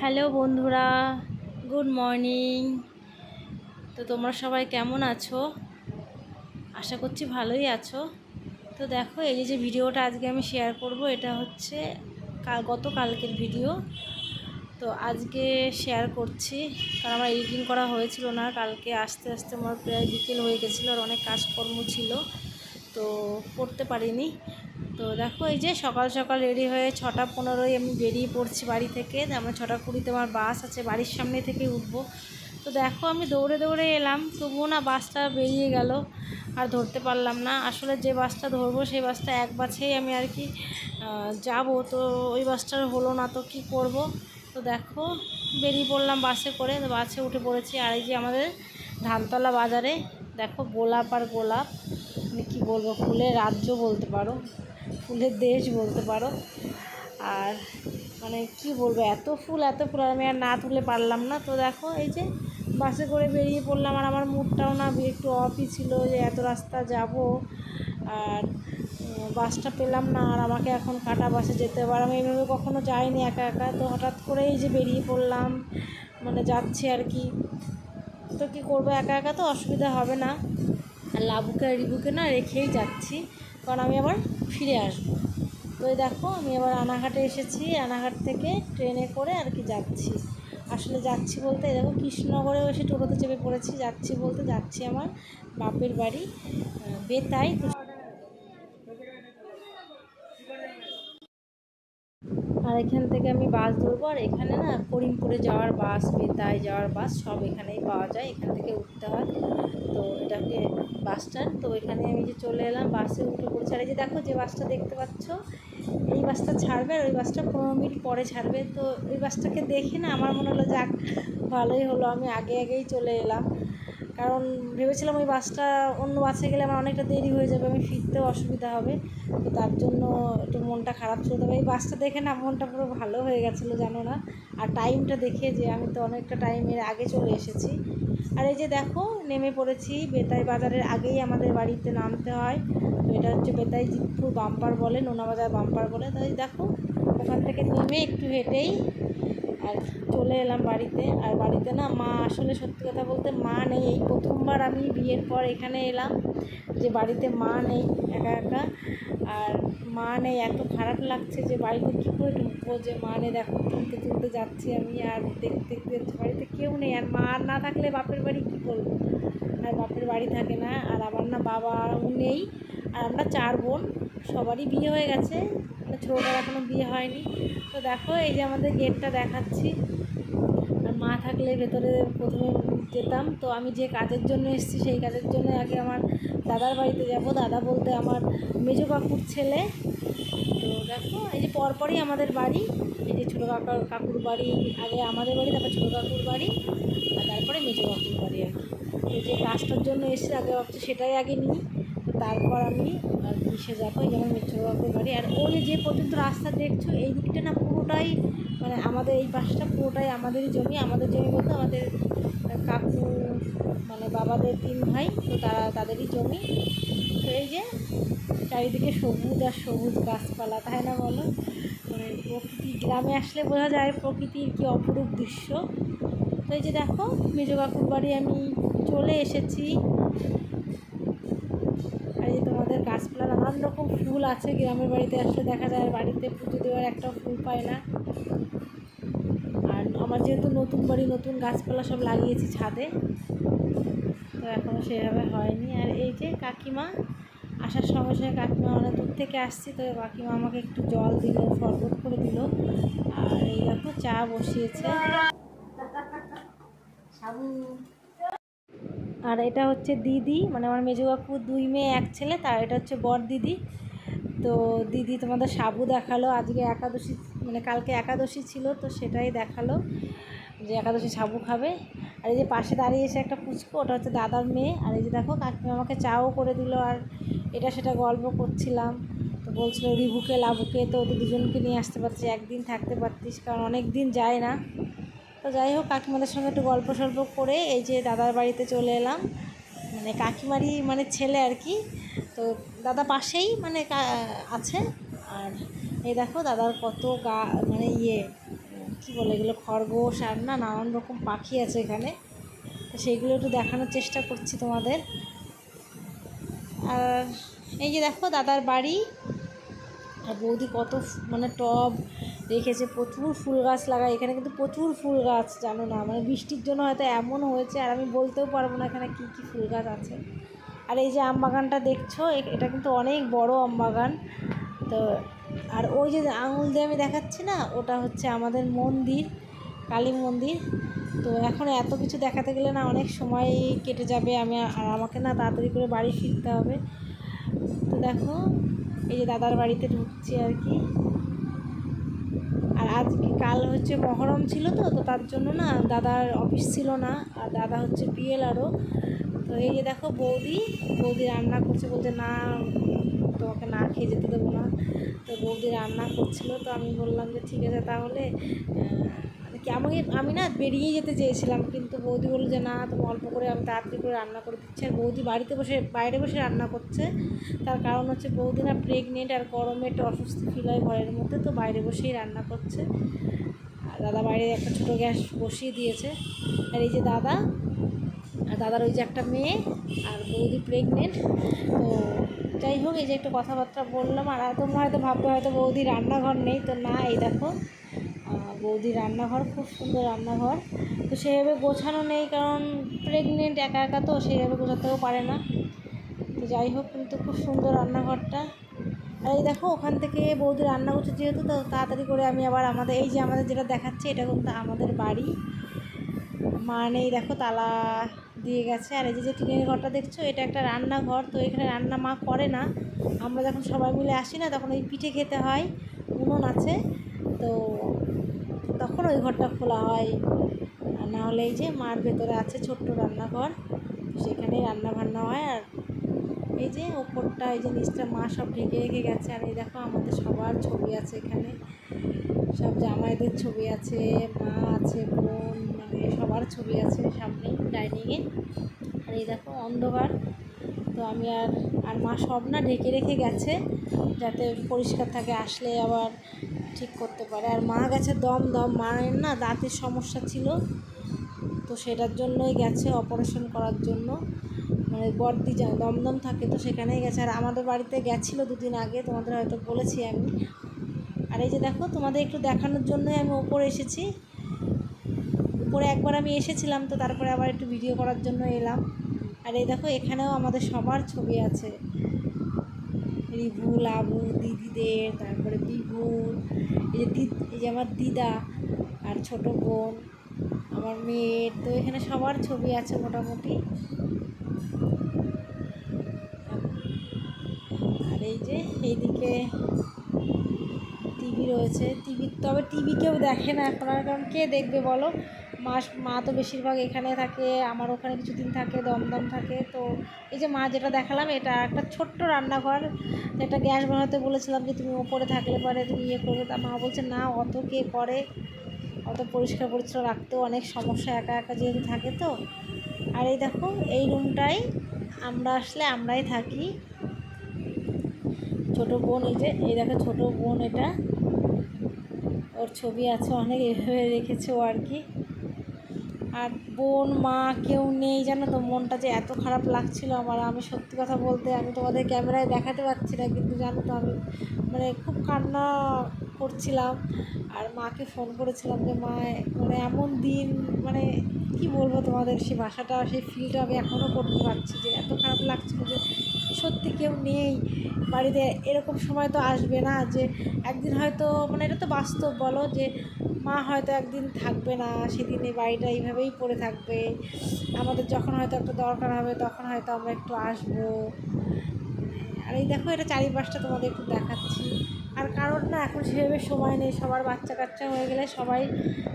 Hello বন্ধুরা, good morning. তো তোমরা সবাই কেমন আছো? আশা করছি ভালোই আছো। তো দেখো, এই যে ভিডিওটা আজকে আমি শেয়ার করব, এটা হচ্ছে গতকালকের ভিডিও। তো আজকে শেয়ার করছি কারণ আমার এডিটিং করা হয়েছিল না। কালকে আস্তে আস্তে আমার প্রায় বিকেল হয়ে গেছিলো আর অনেক কাজকর্ম ছিল, তো করতে পারিনি। তো দেখো, এই যে সকাল সকাল রেডি হয়ে 6:15 আমি বেরিয়ে পড়ছি বাড়ি থেকে। আমরা 6:20 আমার বাস আছে, বাড়ির সামনে থেকে উঠবো। তো দেখো, আমি দৌড়ে দৌড়ে এলাম, তবুও না বাসটা বেরিয়ে গেল, আর ধরতে পারলাম না। আসলে যে বাসটা ধরবো সেই বাসটা এক বাসেই আমি আর কি যাব, তো ওই বাসটার হলো না, তো কি করব। তো দেখো, বেরিয়ে পড়লাম বাসে করে। তো বাসে উঠে পড়েছি। আর এই যে আমাদের ধানতলা বাজারে দেখো, গোলাপ আর গোলাপ, মানে কী বলবো, ফুলের রাজ্য বলতে পারো, ফুলের দেশ বলতে পারো। আর মানে কি বলবো, এত ফুল এত ফুল, আমি আর না তুলে পারলাম না। তো দেখো, এই যে বাসে করে বেরিয়ে পড়লাম। আর আমার মুডটাও না একটু অফই ছিল, যে এত রাস্তা যাব আর বাসটা পেলাম না, আর আমাকে এখন কাটা বাসে যেতে হবে। আর আমি এইভাবে কখনো যাইনি একা একা, তো হঠাৎ করে এই যে বেরিয়ে পড়লাম, মানে যাচ্ছি আর কি। তো কী করবো, একা একা তো অসুবিধা হবে না। আর লাবুকে আর রিবুকে না রেখেই যাচ্ছি, কারণ আমি আবার ফিরে আসবো। তো এই দেখো, আমি আবার রানাঘাটে এসেছি। রানাঘাট থেকে ট্রেনে করে আর কি যাচ্ছি। আসলে যাচ্ছি বলতে, এই দেখো কৃষ্ণনগরেও এসে টোটোতে চেপে পড়েছি। যাচ্ছি বলতে যাচ্ছি আমার বাপের বাড়ি বেতাই। আর এখান থেকে আমি বাস ধরবো। আর এখানে না করিমপুরে যাওয়ার বাস, বেতায় যাওয়ার বাস সব এখানেই পাওয়া যায়, এখান থেকে উঠতে হয়। তো এটাকে বাস স্ট্যান্ড। তো এখানে আমি যে চলে এলাম, বাসে উঠে পড়েছি। আর এই যে দেখো, যে বাসটা দেখতে পাচ্ছ, এই বাসটা ছাড়বে আর ওই বাসটা 15 মিনিট পরে ছাড়বে। তো ওই বাসটাকে দেখে না আমার মনে হলো, যাক ভালোই হলো আমি আগেই চলে এলাম। কারণ ভেবেছিলাম ওই বাসটা অন্য বাসে গেলে আমার অনেকটা দেরি হয়ে যাবে, আমি ফিরতেও অসুবিধা হবে। তো তার জন্য একটু মনটা খারাপ ছিল। তবে এই বাসটা দেখে না মনটা পুরো ভালো হয়ে গেছিলো, জানো না। আর টাইমটা দেখে, যে আমি তো অনেকটা টাইমের আগে চলে এসেছি। আর এই যে দেখো, নেমে পড়েছি। বেতাই বাজারের আগেই আমাদের বাড়িতে নামতে হয়। তো এটা হচ্ছে বেতাই জিতপুর বাম্পার বলে, নোনাবাজার বাম্পার বলে। তাই দেখো, ওখান থেকে নেমে একটু হেঁটেই আর চলে এলাম বাড়িতে। আর বাড়িতে না মা, আসলে সত্যি কথা বলতে মা নেই। এই প্রথমবার আমি বিয়ের পর এখানে এলাম, যে বাড়িতে মা নেই, একা একা। আর মা নেই, এত খারাপ লাগছে যে বাড়িতে কী করে ঢুকবো, যে মা নেই। দেখো, তুলতে তুলতে যাচ্ছি আমি, আর দেখতে দেখতে বাড়িতে কেউ নেই। আর মা আর না থাকলে বাপের বাড়ি কী করবো, আর বাপের বাড়ি থাকে না। আর আমার না বাবাও নেই। আর আমরা 4 বোন, সবারই বিয়ে হয়ে গেছে, মানে ছোটোটার এখনও বিয়ে হয়নি। তো দেখো, এই যে আমাদের গেটটা দেখাচ্ছি। আর মা থাকলে ভেতরে প্রথমে যেতাম। তো আমি যে কাজের জন্য এসেছি সেই কাজের জন্য আগে আমার দাদার বাড়িতে যাব। দাদা বলতে আমার মেজো কাকুর ছেলে। তো দেখো, এই যে পরপরই আমাদের বাড়ি। এই যে ছোটো কাকুর বাড়ি, আগে আমাদের বাড়ি, তারপর ছোটো কাকুর বাড়ি, আর তারপরে মেজো কাকুর বাড়ি আর কি। এই যে কাজটার জন্য এসে আগে ভাবছি সেটাই আগে নিই, তো তারপর আমি আর কিসে যাবো। এই যেমন ছোটো কাকুর বাড়ি। আর ওই যে পর্যন্ত রাস্তা দেখছো, এই দিকটা না পুরোটাই, মানে আমাদের এই পাশটা পুরোটাই আমাদেরই জমি। আমাদের জমি বলতে আমাদের কাকু, মানে বাবাদের 3 ভাই, তো তাদেরই জমি। তো এই যে চারিদিকে সবুজ আর সবুজ গাছপালা, তাই না বলো? মানে প্রকৃতি, গ্রামে আসলে বোঝা যায় প্রকৃতির কী অপরূপ দৃশ্য। তো এই যে দেখো, মেজো কাকুর বাড়ি আমি চলে এসেছি। আর এই যে তোমাদের গাছপালা, নানান রকম ফুল আছে। গ্রামের বাড়িতে আসলে দেখা যায়, বাড়িতে পুজো দেওয়ার একটা ফুল পায় না। আর আমার যেহেতু নতুন বাড়ি, নতুন গাছপালা সব লাগিয়েছি ছাদে, তো এখনও সেভাবে হয়নি। আর এই যে কাকিমা, আসার সঙ্গে সঙ্গে কাকিমা, অনেক দূর থেকে আসছি, তো কাকিমা আমাকে একটু জল দিল, শরবত করে দিল। আর এই দেখো, চা বসিয়েছে। আর এটা হচ্ছে দিদি, মানে আমার মেজো কাকুর 2 মেয়ে 1 ছেলে, তার এটা হচ্ছে বর দিদি। তো দিদি তোমাদের সাবু দেখালো, আজকে একাদশী, মানে কালকে একাদশী ছিল, তো সেটাই দেখালো যে একাদশী সাবু খাবে। আর এই যে পাশে দাঁড়িয়েছে একটা পুচকু, ওটা হচ্ছে দাদার মেয়ে। আর এই যে দেখো, কাকিমা আমাকে চাও করে দিল। আর এটা সেটা গল্প করছিলাম। তো বলছিল রিভুকে লাবুকে, তো ওদের দুজনকে নিয়ে আসতে পারছিস, একদিন থাকতে পারতিস, কারণ অনেক দিন যায় না। তো যাই হোক, কাকিমাদের সঙ্গে একটু গল্প সল্প করে এই যে দাদার বাড়িতে চলে এলাম, মানে কাকিমারই মানে ছেলে আর কি। তো দাদা পাশেই মানে আছে। আর এই দেখো, দাদার কত মানে কী বলে এগুলো, খরগোশ আর না নানান রকম পাখি আছে এখানে, তো সেইগুলো একটু দেখানোর চেষ্টা করছি তোমাদের। আর এই যে দেখো দাদার বাড়ি, আর বৌদি কত মানে টব রেখেছে, প্রচুর ফুল গাছ লাগায় এখানে, কিন্তু প্রচুর ফুল গাছ জানো না, মানে বৃষ্টির জন্য হয়তো এমন হয়েছে, আর আমি বলতেও পারবো না এখানে কী কী ফুল গাছ আছে। আর এই যে আম বাগানটা দেখছো, এটা কিন্তু অনেক বড় আম বাগান। তো আর ওই যে আঙুল দিয়ে আমি দেখাচ্ছি না, ওটা হচ্ছে আমাদের মন্দির, কালী মন্দির। তো এখন এত কিছু দেখাতে গেলে না অনেক সময় কেটে যাবে, আর আমাকে না তাড়াতাড়ি করে বাড়ি ফিরতে হবে। তো দেখো এই যে দাদার বাড়িতে ঢুকছি আর কি। আর আজকে কাল হচ্ছে মহরম ছিল, তো তার জন্য না দাদার অফিস ছিল না, আর দাদা হচ্ছে বিএলআরও। তো এই যে দেখো বৌদি রান্না করছে, বলতে না তোমাকে না খেয়ে যেতে দেবো না। তো বৌদি রান্না করছিল, তো আমি বললাম যে ঠিক আছে তাহলে, কি আমি না বেরিয়ে যেতে চেয়েছিলাম, কিন্তু বৌদি বলল যে না তুমি অল্প করে, আমি তাড়াতাড়ি করে রান্না করে দিচ্ছি। আর বৌদি বাইরে বসে রান্না করছে, তার কারণ হচ্ছে বৌদি না প্রেগনেন্ট, আর গরমে একটু অসুস্থ ফিল হয় ঘরের মধ্যে, তো বাইরে বসেই রান্না করছে। আর দাদা বাইরে একটা ছোটো গ্যাস বসিয়ে দিয়েছে। আর এই যে দাদা, আর দাদার ওই যে একটা মেয়ে, আর বৌদি প্রেগনেন্ট। তো যাই হোক, এই যে একটু কথাবার্তা বললাম। আর তোমরা হয়তো ভাববে হয়তো বৌদি রান্নাঘর নেই, তো না, এই দেখো বৌদি রান্নাঘর, খুব সুন্দর রান্নাঘর। তো সেভাবে গোছানো নেই, কারণ প্রেগনেন্ট একা একা, তো সেইভাবে গোছাতেও পারে না। তো যাই হোক, কিন্তু খুব সুন্দর রান্নাঘরটা। আর এই দেখো ওখান থেকে বৌদি রান্না করছে যেহেতু, তো তাড়াতাড়ি করে আমি আবার আমাদের যেটা দেখাচ্ছে, এটা কিন্তু আমাদের বাড়ি। মা নেই দেখো, তালা দিয়ে গেছে। আর এই যে টিনের ঘরটা দেখছো, এটা একটা রান্নাঘর। তো এখানে রান্না মা করে না, আমরা যখন সবাই মিলে আসি না, তখন ওই পিঠে খেতে হয়, উনুন আছে, তো তখন ওই ঘরটা খোলা হয়। আর না হলে এই যে মার ভেতরে আছে ছোট্ট রান্নাঘর, সেখানেই রান্না বান্না হয়। আর এই যে ওপরটা, এই যে নিচটা মা সব ঢেকে রেখে গেছে। আর এই দেখো আমাদের সবার ছবি আছে এখানে, সব জামাইদের ছবি আছে, মা আছে, বোন, মানে সবার ছবি আছে সামনে ডাইনিংয়ে। আর এই দেখো অন্ধকার, তো আমি আর মা সব না ঢেকে রেখে গেছে, যাতে পরিষ্কার থাকে, আসলে আবার ঠিক করতে পারে। আর মা গেছে দমদম, মায়ের না দাঁতের সমস্যা ছিল, তো সেটার জন্যই গেছে অপারেশন করার জন্য, মানে বর্দি দমদম থাকে, তো সেখানেই গেছে। আর আমাদের বাড়িতে গেছিলো 2 দিন আগে, তোমাদের হয়তো বলেছি আমি। আর এই যে দেখো তোমাদের একটু দেখানোর জন্যই আমি ওপরে এসেছি, উপরে একবার আমি এসেছিলাম, তো তারপরে আবার একটু ভিডিও করার জন্য এলাম। আর এই দেখো এখানেও আমাদের সবার ছবি আছে, রিভু, লাবু, দিদিদের, তারপরে বিভুর, এই যে আমার দিদা আর ছোট বোন, আমার মেয়ের, তো এখানে সবার ছবি আছে মোটামুটি। আর এই যে এইদিকে টিভি রয়েছে, তবে টিভি কেউ দেখে না এখন আর, কারণ কে দেখবে বলো, মা তো বেশিরভাগ এখানে থাকে, আমার ওখানে কিছুদিন থাকে, দমদম থাকে। তো এই যে মা যেটা দেখালাম, এটা একটা ছোট্ট রান্নাঘর, একটা গ্যাস বানাতে বলেছিলাম যে তুমি ওপরে থাকলে পরে তুমি ইয়ে করবে, তা মা বলছে না অত কে করে, অত পরিষ্কার পরিচ্ছন্ন রাখতেও অনেক সমস্যা, একা একা যেহেতু থাকে। তো আর এই দেখো এই রুমটাই আমরা আসলে আমরাই থাকি। ছোটো বোন, এই দেখো ছোটো বোন, এটা ওর ছবি আছে অনেক, এভাবে রেখেছে ও আর কি। আর বোন, মা কেউ নেই, জানো তো, মনটা যে এত খারাপ লাগছিল আমার, আমি সত্যি কথা বলতে আমি তোমাদের ক্যামেরায় দেখাতে পারছি না, কিন্তু জানো তো আমি মানে খুব কান্না করছিলাম। আর মাকে ফোন করেছিলাম যে মা, মানে এমন দিন, মানে কি বলবো তোমাদের, সেই ভাষাটা, সেই ফিলটা আমি এখনও করতে পারছি, যে এত খারাপ লাগছিল যে সত্যি কেউ নেই বাড়িতে। এরকম সময় তো আসবে না যে একদিন হয়তো, মানে এটা তো বাস্তব বলো, যে মা হয়তো একদিন থাকবে না, সেদিন এই বাড়িটা এইভাবেই পড়ে থাকবে। আমাদের যখন হয়তো একটা দরকার হবে, তখন হয়তো আমরা একটু আসবো। আর এই দেখো এটা চারিপাশটা তোমাদের একটু দেখাচ্ছি। আর কারোর না এখন সেভাবে সময় নেই, সবার বাচ্চা কাচ্চা হয়ে গেলে সবাই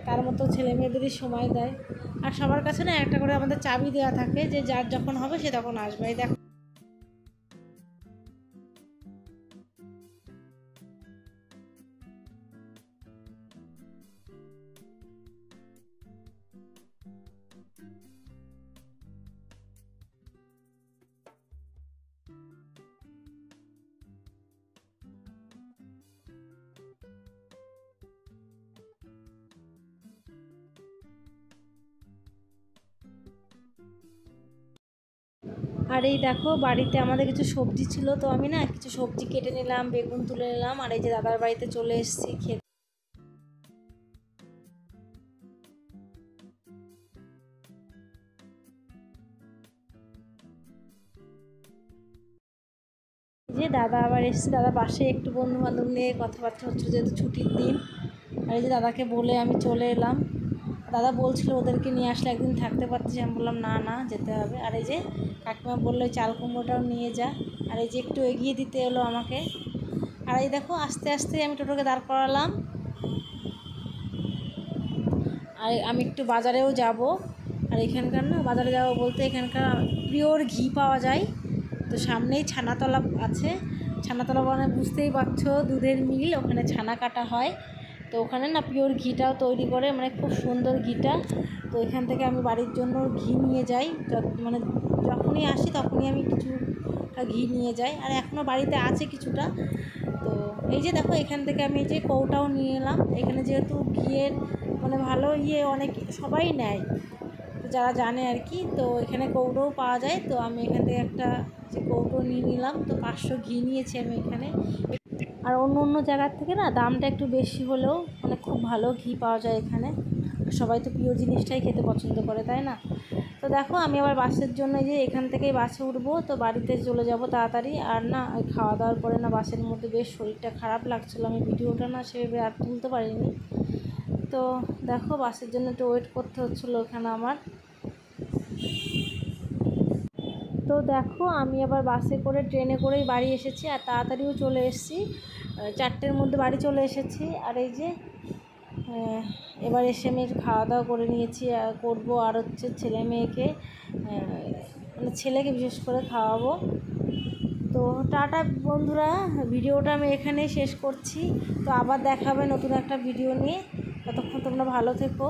তার মতো ছেলে মেয়েদেরই সময় দেয়। আর সবার কাছে না একটা করে আমাদের চাবি দেওয়া থাকে, যে যার যখন হবে সে তখন আসবে। এই দেখো আর এই দেখো বাড়িতে আমাদের কিছু সবজি ছিল, তো আমি না কিছু সবজি কেটে নিলাম, বেগুন তুলে নিলাম। আর এই যে দাদার বাড়িতে চলে এসেছি খেতে। যে দাদা আবার এসেছে, দাদা পাশে একটু বন্ধু বান্ধব নিয়ে কথাবার্তা হচ্ছিল, যেহেতু ছুটির দিন। আর এই যে দাদাকে বলে আমি চলে এলাম। দাদা বলছিল ওদেরকে নিয়ে আসলে একদিন থাকতে পারতিস, আমি বললাম না না যেতে হবে। আর এই যে কাকিমা বললো চাল কুমড়োটাও নিয়ে যা। আর এই যে একটু এগিয়ে দিতে এলো আমাকে। আর এই দেখো আস্তে আস্তে আমি টোটোকে দাঁড় করালাম। আর আমি একটু বাজারেও যাব। আর এখানকার না বাজারে যাব বলতে এখানকার পিওর ঘি পাওয়া যায়। তো সামনেই ছানাতলা আছে। ছানাতলা মানে বুঝতেই পারছো, দুধের মিল, ওখানে ছানা কাটা হয়। তো ওখানে না পিওর ঘিটাও তৈরি করে, মানে খুব সুন্দর ঘিটা। তো এখান থেকে আমি বাড়ির জন্য ঘি নিয়ে যাই, মানে যখনই আসি তখনই আমি কিছুটা ঘি নিয়ে যাই। আর এখনও বাড়িতে আছে কিছুটা। তো এই যে দেখো এখান থেকে আমি এই যে কৌটাও নিয়ে এলাম। এখানে যেহেতু ঘিয়ের মানে ভালো অনেক সবাই নেয়, তো যারা জানে আর কি। তো এখানে কৌটোও পাওয়া যায়। তো আমি এখান থেকে একটা যে কৌটো নিয়ে নিলাম। তো 500 ঘি নিয়েছি আমি এখানে। আর অন্য অন্য জায়গার থেকে না দামটা একটু বেশি হলেও মানে খুব ভালো ঘি পাওয়া যায় এখানে। সবাই তো প্রিয় জিনিসটাই খেতে পছন্দ করে, তাই না? তো দেখো আমি আবার বাসের জন্য যে এখান থেকেই বাসে উঠবো, তো বাড়িতে চলে যাব তাড়াতাড়ি। আর না ওই খাওয়া দাওয়ার পরে না বাসের মধ্যে বেশ শরীরটা খারাপ লাগছিলো, আমি ভিডিওটা না সেভাবে আর তুলতে পারিনি। তো দেখো বাসের জন্য একটু ওয়েট করতে হচ্ছিলো ওখানে আমার। তো দেখো আমি আবার বাসে করে ট্রেনে করেই বাড়ি এসেছি, আর তাড়াতাড়িও চলে এসেছি। 4টের মধ্যে বাড়ি চলে এসেছি। আর এই যে এবার এসে আমি খাওয়া দাওয়া করে নিয়েছি, আর করবো। আর হচ্ছে ছেলে মেয়েকে মানে ছেলেকে বিশেষ করে খাওয়াবো। তো টাটা বন্ধুরা, ভিডিওটা আমি এখানেই শেষ করছি। তো আবার দেখা হবে নতুন একটা ভিডিও নিয়ে। ততক্ষণ তোমরা ভালো থেকো।